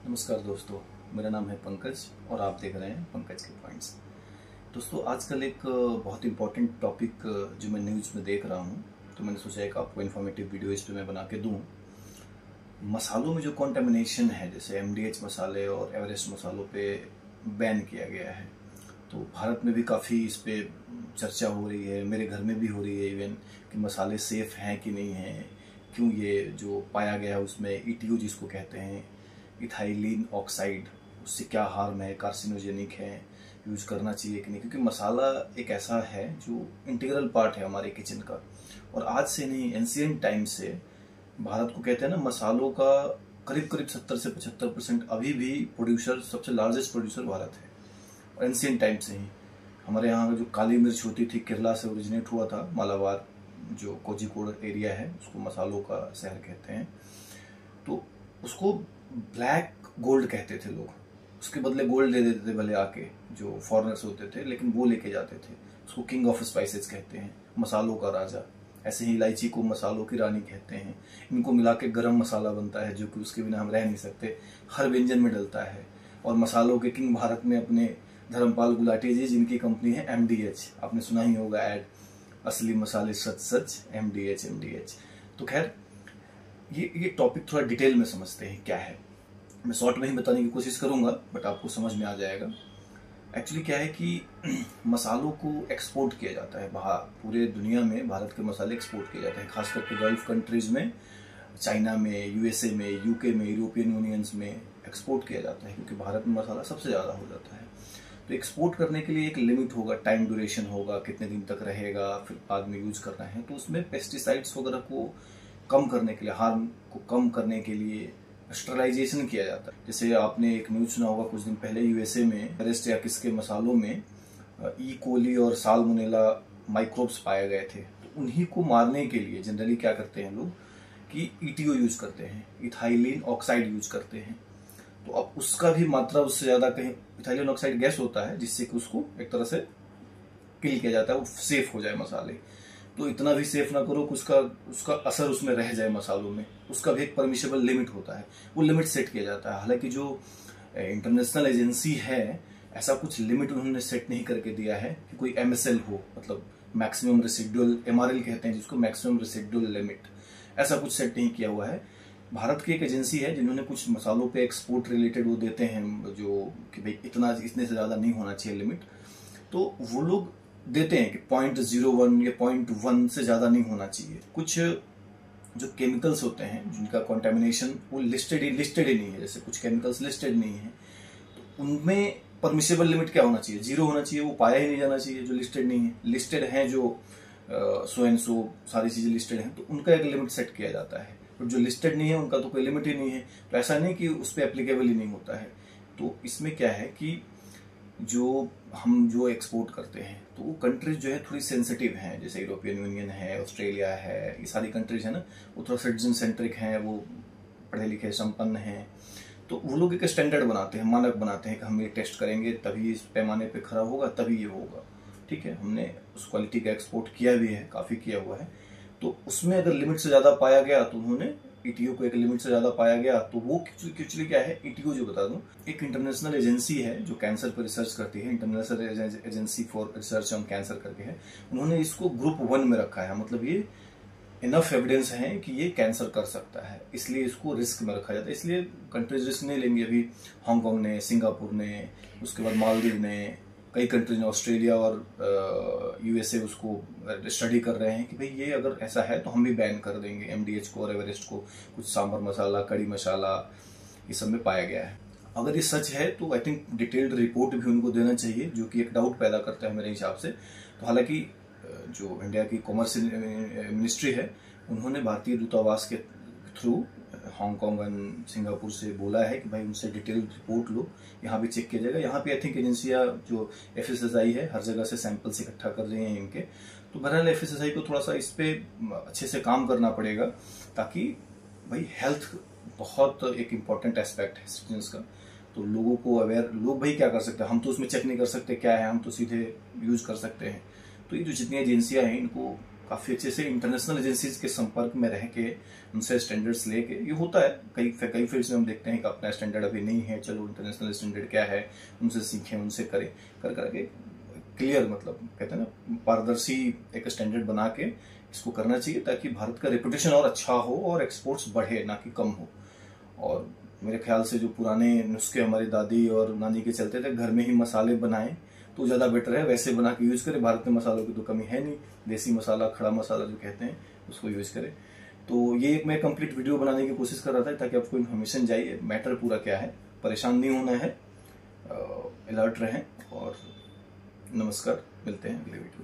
नमस्कार दोस्तों, मेरा नाम है पंकज और आप देख रहे हैं पंकज के पॉइंट्स। दोस्तों, आजकल एक बहुत इम्पोर्टेंट टॉपिक जो मैं न्यूज़ में देख रहा हूँ, तो मैंने सोचा एक आपको इन्फॉर्मेटिव वीडियो इस पे मैं बना के दूँ। मसालों में जो कॉन्टेमिनेशन है, जैसे MDH मसाले और एवरेस्ट मसालों पे बैन किया गया है, तो भारत में भी काफ़ी इस पे चर्चा हो रही है, मेरे घर में भी हो रही है इवन, कि मसाले सेफ़ हैं कि नहीं हैं, क्यों ये जो पाया गया है उसमें ETO जिसको कहते हैं, इथाइलिन ऑक्साइड, उससे क्या हार्म है, कार्सिनोजेनिक है, यूज करना चाहिए कि नहीं, क्योंकि मसाला एक ऐसा है जो इंटीग्रल पार्ट है हमारे किचन का। और आज से नहीं, एंशिएंट टाइम से भारत को कहते हैं ना, मसालों का करीब करीब 70 से 75% अभी भी प्रोड्यूसर, सबसे लार्जेस्ट प्रोड्यूसर भारत है। और एंशिएंट टाइम से ही हमारे यहाँ जो काली मिर्च होती थी, केरला से ओरिजिनेट हुआ था, मालाबार जो कोझिकोड एरिया है, उसको मसालों का शहर कहते हैं। तो उसको ब्लैक गोल्ड कहते थे लोग, उसके बदले गोल्ड दे देते थे भले आके जो फॉरेनर्स होते थे, लेकिन वो लेके जाते थे। उसको किंग ऑफ स्पाइसेस कहते हैं, मसालों का राजा। ऐसे ही इलायची को मसालों की रानी कहते हैं। इनको मिला के गरम मसाला बनता है, जो कि उसके बिना हम रह नहीं सकते, हर व्यंजन में डलता है। और मसालों के किंग भारत में अपने धर्मपाल गुलाटी जी, जिनकी कंपनी है MDH, आपने सुना ही होगा ऐड, असली मसाले सच सच, MDH। तो खैर, ये टॉपिक थोड़ा डिटेल में समझते हैं क्या है। मैं शॉर्ट में ही बताने की कोशिश करूंगा, बट आपको समझ में आ जाएगा। एक्चुअली क्या है कि मसालों को एक्सपोर्ट किया जाता है बाहर, पूरे दुनिया में भारत के मसाले एक्सपोर्ट किए जाते हैं, खास करके गल्फ कंट्रीज में, चाइना में, USA में, UK में, यूरोपियन यूनियंस में एक्सपोर्ट किया जाता है, क्योंकि भारत में मसाला सबसे ज़्यादा हो जाता है। तो एक्सपोर्ट करने के लिए एक लिमिट होगा, टाइम ड्यूरेशन होगा, कितने दिन तक रहेगा, फिर बाद में यूज करना है। तो उसमें पेस्टिसाइड्स वगैरह को कम करने के लिए, हार्म को कम करने के लिए स्टरलाइजेशन किया जाता है। जैसे आपने एक न्यूज सुना होगा कुछ दिन पहले, USA में एवरेस्ट या किसके मसालों में E. कोली और साल्मोनेला माइक्रोब्स पाए गए थे। तो उन्हीं को मारने के लिए जनरली क्या करते हैं लोग कि ETO यूज करते हैं, इथाइलिन ऑक्साइड यूज करते हैं। तो अब उसका भी मात्रा उससे ज्यादा, कहीं इथाइलिन ऑक्साइड गैस होता है जिससे कि उसको एक तरह से किल किया जाता है, वो सेफ हो जाए मसाले। तो इतना भी सेफ ना करो कि उसका असर उसमें रह जाए मसालों में, उसका भी एक परमिशेबल लिमिट होता है, वो लिमिट सेट किया जाता है। हालांकि जो इंटरनेशनल एजेंसी है, ऐसा कुछ लिमिट उन्होंने सेट नहीं करके दिया है कि कोई MSL हो, मतलब मैक्सिमम रेसिडुअल, MRL कहते हैं जिसको, मैक्सिमम रेसिडुअल लिमिट, ऐसा कुछ सेट नहीं किया हुआ है। भारत की एक एजेंसी है जिन्होंने कुछ मसालों पे एक्सपोर्ट रिलेटेड वो देते हैं, जो कि भाई इतने से ज्यादा नहीं होना चाहिए लिमिट, तो वो लोग देते हैं कि 0.01 या 0.1 से ज्यादा नहीं होना चाहिए। कुछ जो केमिकल्स होते हैं जिनका कंटामिनेशन वो लिस्टेड ही नहीं है, जैसे कुछ केमिकल्स लिस्टेड नहीं है, तो उनमें परमिसेबल लिमिट क्या होना चाहिए, 0 होना चाहिए, वो पाया ही नहीं जाना चाहिए जो लिस्टेड नहीं है। लिस्टेड है जो सो एंड सो सारी चीजें लिस्टेड हैं, तो उनका एक लिमिट सेट किया जाता है। तो जो लिस्टेड नहीं है उनका तो कोई लिमिट ही नहीं है, तो ऐसा नहीं कि उस पर एप्लीकेबल ही नहीं होता है। तो इसमें क्या है कि हम जो एक्सपोर्ट करते हैं, तो वो कंट्रीज जो है थोड़ी सेंसिटिव हैं, जैसे यूरोपियन यूनियन है, ऑस्ट्रेलिया है, ये सारी कंट्रीज है ना, वो थोड़ा सिटीजन सेंट्रिक हैं, वो पढ़े लिखे संपन्न हैं। तो वो लोग एक स्टैंडर्ड बनाते हैं, मानक बनाते हैं कि हम ये टेस्ट करेंगे तभी इस पैमाने पे खरा होगा, तभी ये होगा। ठीक है, हमने उस क्वालिटी का एक्सपोर्ट किया भी है, काफी किया हुआ है। तो उसमें अगर लिमिट से ज्यादा पाया गया तो उन्होंने ETO को, एक लिमिट से ज्यादा पाया गया तो वो एक्चुअली क्या है, ETO जो बता दूं, एक इंटरनेशनल एजेंसी है जो कैंसर पर रिसर्च करती है, international agency for research on cancer करके है। उन्होंने इसको ग्रुप 1 में रखा है, मतलब ये इनफ एविडेंस है कि ये कैंसर कर सकता है, इसलिए इसको रिस्क में रखा जाता है। इसलिए कंट्रीज रिस्क नहीं लेंगी। अभी हांगकांग ने, सिंगापुर ने, उसके बाद मालदीव ने, कई कंट्रीज ने, ऑस्ट्रेलिया और USA उसको स्टडी कर रहे हैं कि भाई ये अगर ऐसा है तो हम भी बैन कर देंगे MDH को और एवरेस्ट को। कुछ सांभर मसाला, कड़ी मसाला, ये सब में पाया गया है। अगर ये सच है तो आई थिंक डिटेल्ड रिपोर्ट भी उनको देना चाहिए, जो कि एक डाउट पैदा करता है मेरे हिसाब से। तो हालांकि जो इंडिया की कॉमर्स मिनिस्ट्री है, उन्होंने भारतीय दूतावास के थ्रू हांगकांग एंड सिंगापुर से बोला है कि भाई उनसे डिटेल रिपोर्ट लो, यहाँ भी चेक किया जाएगा। यहाँ पे आई थिंक एजेंसियां जो FSSAI है, हर जगह से सैंपल्स इकट्ठा कर रही हैं इनके। तो बहरहाल FSSAI को थोड़ा सा इस पे अच्छे से काम करना पड़ेगा, ताकि भाई हेल्थ बहुत एक इम्पॉर्टेंट एस्पेक्ट है सिटीजन्स का। तो लोगों को अवेयर, लोग भाई क्या कर सकते हैं, हम तो उसमें चेक नहीं कर सकते क्या है, हम तो सीधे यूज कर सकते हैं। तो ये जो जितनी एजेंसियां हैं, इनको काफ़ी अच्छे से इंटरनेशनल एजेंसीज के संपर्क में रह के उनसे स्टैंडर्ड्स लेके, ये होता है कई फील्ड्स में हम देखते हैं कि अपना स्टैंडर्ड अभी नहीं है, चलो इंटरनेशनल स्टैंडर्ड क्या है उनसे सीखें, उनसे करें, कर करके क्लियर, मतलब कहते हैं ना पारदर्शी एक स्टैंडर्ड बना के इसको करना चाहिए, ताकि भारत का रेपुटेशन और अच्छा हो और एक्सपोर्ट्स बढ़े ना कि कम हो। और मेरे ख्याल से जो पुराने नुस्खे हमारी दादी और नानी के चलते थे, घर में ही मसाले बनाएं तो ज़्यादा बेटर है, वैसे बना के यूज करें। भारत में मसालों की तो कमी है नहीं, देसी मसाला, खड़ा मसाला जो कहते हैं उसको यूज करें। तो ये एक मैं कंप्लीट वीडियो बनाने की कोशिश कर रहा था ताकि आपको इन्फॉर्मेशन जाइए, मैटर पूरा क्या है, परेशान नहीं होना है, अलर्ट रहें। और नमस्कार, मिलते हैं अगले वीडियो।